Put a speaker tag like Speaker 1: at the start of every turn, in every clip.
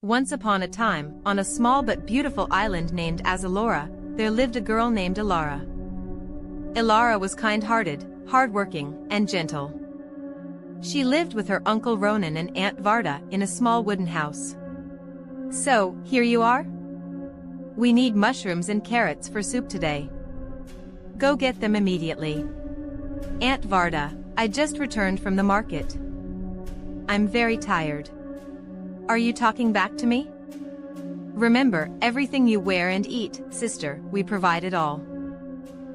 Speaker 1: Once upon a time, on a small but beautiful island named Azolora, there lived a girl named Elara. Elara was kind-hearted, hard-working, and gentle. She lived with her Uncle Ronan and Aunt Varda in a small wooden house. So, here you are? We need mushrooms and carrots for soup today. Go get them immediately. Aunt Varda, I just returned from the market. I'm very tired. Are you talking back to me? Remember, everything you wear and eat, sister, we provide it all.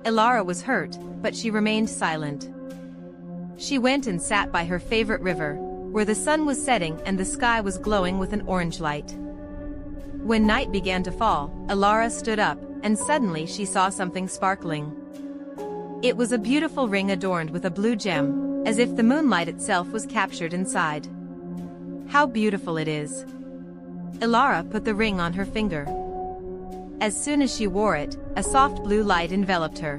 Speaker 1: Elara was hurt, but she remained silent. She went and sat by her favorite river, where the sun was setting and the sky was glowing with an orange light. When night began to fall, Elara stood up, and suddenly she saw something sparkling. It was a beautiful ring adorned with a blue gem, as if the moonlight itself was captured inside. How beautiful it is! Elara put the ring on her finger. As soon as she wore it, a soft blue light enveloped her.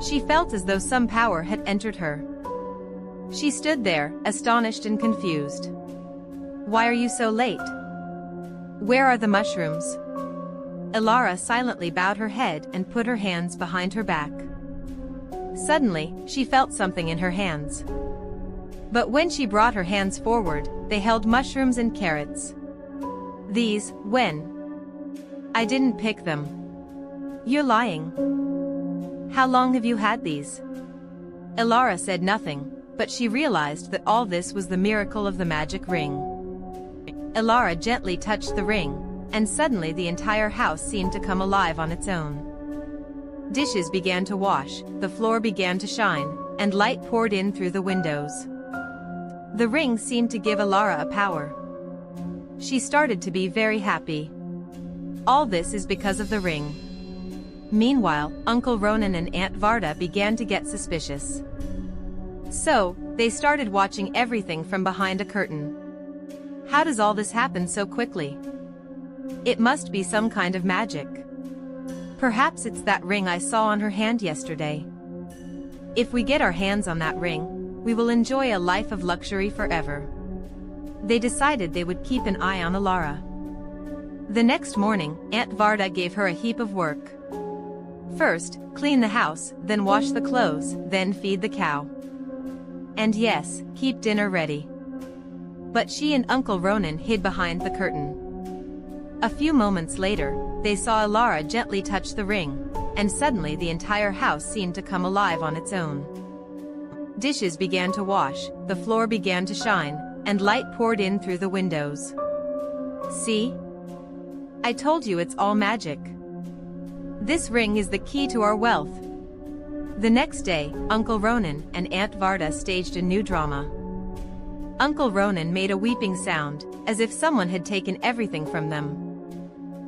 Speaker 1: She felt as though some power had entered her. She stood there, astonished and confused. Why are you so late? Where are the mushrooms? Elara silently bowed her head and put her hands behind her back. Suddenly, she felt something in her hands. But when she brought her hands forward, they held mushrooms and carrots. These, when? I didn't pick them. You're lying. How long have you had these? Elara said nothing, but she realized that all this was the miracle of the magic ring. Elara gently touched the ring, and suddenly the entire house seemed to come alive on its own. Dishes began to wash, the floor began to shine, and light poured in through the windows. The ring seemed to give Elara a power. She started to be very happy. All this is because of the ring. Meanwhile, Uncle Ronan and Aunt Varda began to get suspicious. So, they started watching everything from behind a curtain. How does all this happen so quickly? It must be some kind of magic. Perhaps it's that ring I saw on her hand yesterday. If we get our hands on that ring, we will enjoy a life of luxury forever. They decided they would keep an eye on Elara. The next morning, Aunt Varda gave her a heap of work. First, clean the house, then wash the clothes, then feed the cow. And yes, keep dinner ready. But she and Uncle Ronan hid behind the curtain. A few moments later, they saw Elara gently touch the ring, and suddenly the entire house seemed to come alive on its own. Dishes began to wash, the floor began to shine, and light poured in through the windows. See? I told you it's all magic. This ring is the key to our wealth. The next day, Uncle Ronan and Aunt Varda staged a new drama. Uncle Ronan made a weeping sound, as if someone had taken everything from them.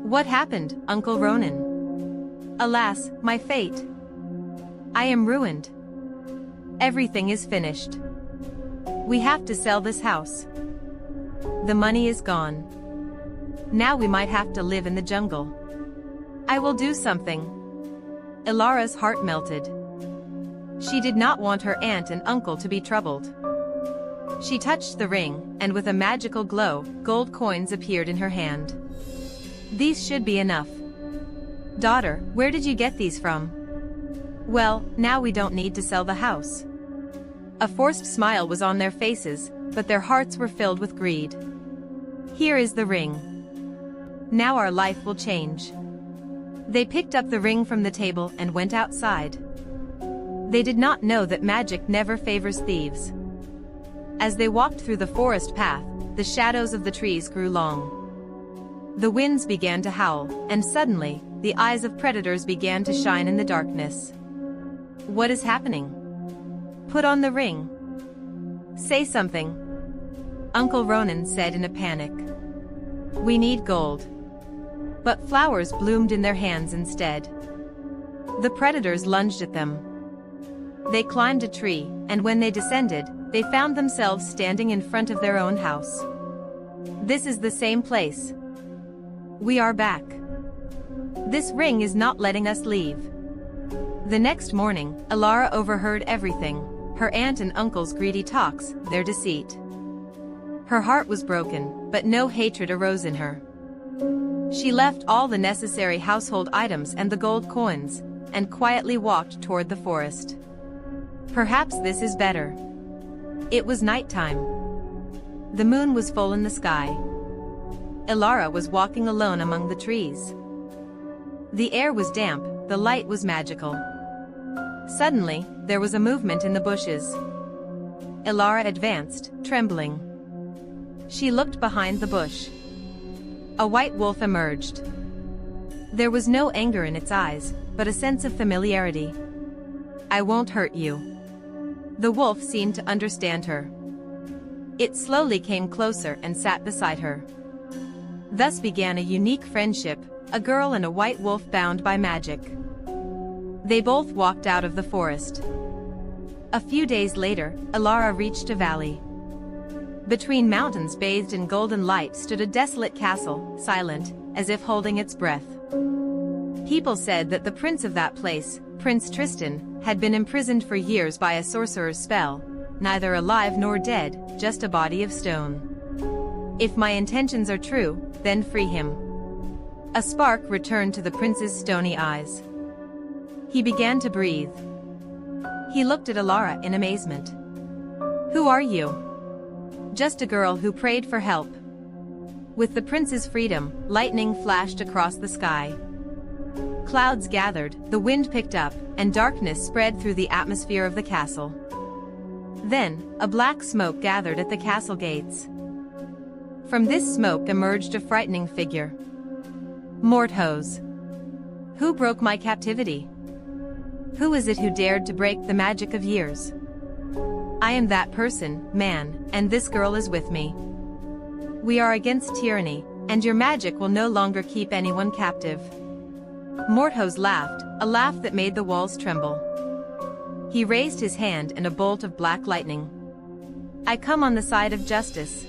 Speaker 1: What happened, Uncle Ronan? Alas, my fate. I am ruined. Everything is finished. We have to sell this house. The money is gone. Now we might have to live in the jungle. I will do something. Elara's heart melted. She did not want her aunt and uncle to be troubled. She touched the ring, and with a magical glow, gold coins appeared in her hand. These should be enough. Daughter, where did you get these from? Well, now we don't need to sell the house. A forced smile was on their faces, but their hearts were filled with greed. Here is the ring. Now our life will change. They picked up the ring from the table and went outside. They did not know that magic never favors thieves. As they walked through the forest path, the shadows of the trees grew long. The winds began to howl, and suddenly, the eyes of predators began to shine in the darkness. What is happening? Put on the ring. Say something. Uncle Ronan said in a panic. We need gold. But flowers bloomed in their hands instead. The predators lunged at them. They climbed a tree, and when they descended, they found themselves standing in front of their own house. This is the same place. We are back. This ring is not letting us leave. The next morning, Elara overheard everything, her aunt and uncle's greedy talks, their deceit. Her heart was broken, but no hatred arose in her. She left all the necessary household items and the gold coins, and quietly walked toward the forest. Perhaps this is better. It was nighttime. The moon was full in the sky. Elara was walking alone among the trees. The air was damp, the light was magical. Suddenly, there was a movement in the bushes. Elara advanced, trembling. She looked behind the bush. A white wolf emerged. There was no anger in its eyes, but a sense of familiarity. "I won't hurt you." The wolf seemed to understand her. It slowly came closer and sat beside her. Thus began a unique friendship, a girl and a white wolf bound by magic. They both walked out of the forest. A few days later, Elara reached a valley. Between mountains bathed in golden light stood a desolate castle, silent, as if holding its breath. People said that the prince of that place, Prince Tristan, had been imprisoned for years by a sorcerer's spell, neither alive nor dead, just a body of stone. If my intentions are true, then free him. A spark returned to the prince's stony eyes. He began to breathe. He looked at Elara in amazement. "Who are you?" "Just a girl who prayed for help." With the prince's freedom, lightning flashed across the sky. Clouds gathered, the wind picked up, and darkness spread through the atmosphere of the castle. Then, a black smoke gathered at the castle gates. From this smoke emerged a frightening figure. "Morthos. Who broke my captivity? Who is it who dared to break the magic of years?" "I am that person, man, and this girl is with me. We are against tyranny, and your magic will no longer keep anyone captive." Morthos laughed, a laugh that made the walls tremble. He raised his hand and a bolt of black lightning. "I come on the side of justice."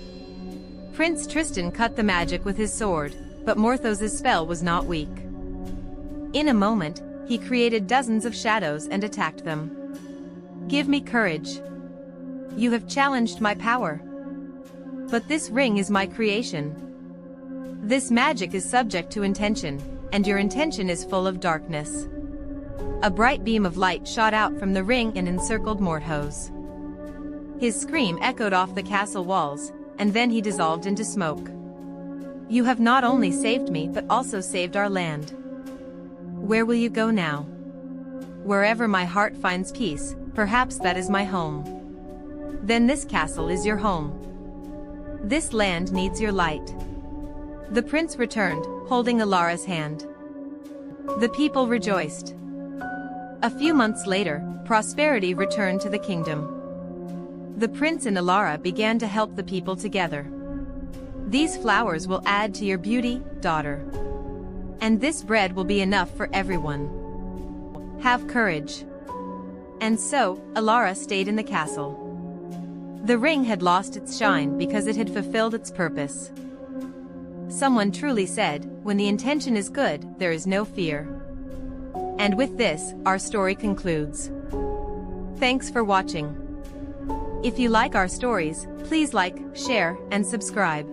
Speaker 1: Prince Tristan cut the magic with his sword, but Morthos's spell was not weak. In a moment, he created dozens of shadows and attacked them. "Give me courage. You have challenged my power. But this ring is my creation. This magic is subject to intention, and your intention is full of darkness." A bright beam of light shot out from the ring and encircled Morthos. His scream echoed off the castle walls, and then he dissolved into smoke. "You have not only saved me but also saved our land. Where will you go now?" "Wherever my heart finds peace, perhaps that is my home." "Then this castle is your home. This land needs your light." The prince returned, holding Elara's hand. The people rejoiced. A few months later, prosperity returned to the kingdom. The prince and Elara began to help the people together. "These flowers will add to your beauty, daughter. And this bread will be enough for everyone. Have courage." And so, Elara stayed in the castle. The ring had lost its shine because it had fulfilled its purpose. Someone truly said, "When the intention is good, there is no fear." And with this, our story concludes. Thanks for watching. If you like our stories, please like, share, and subscribe.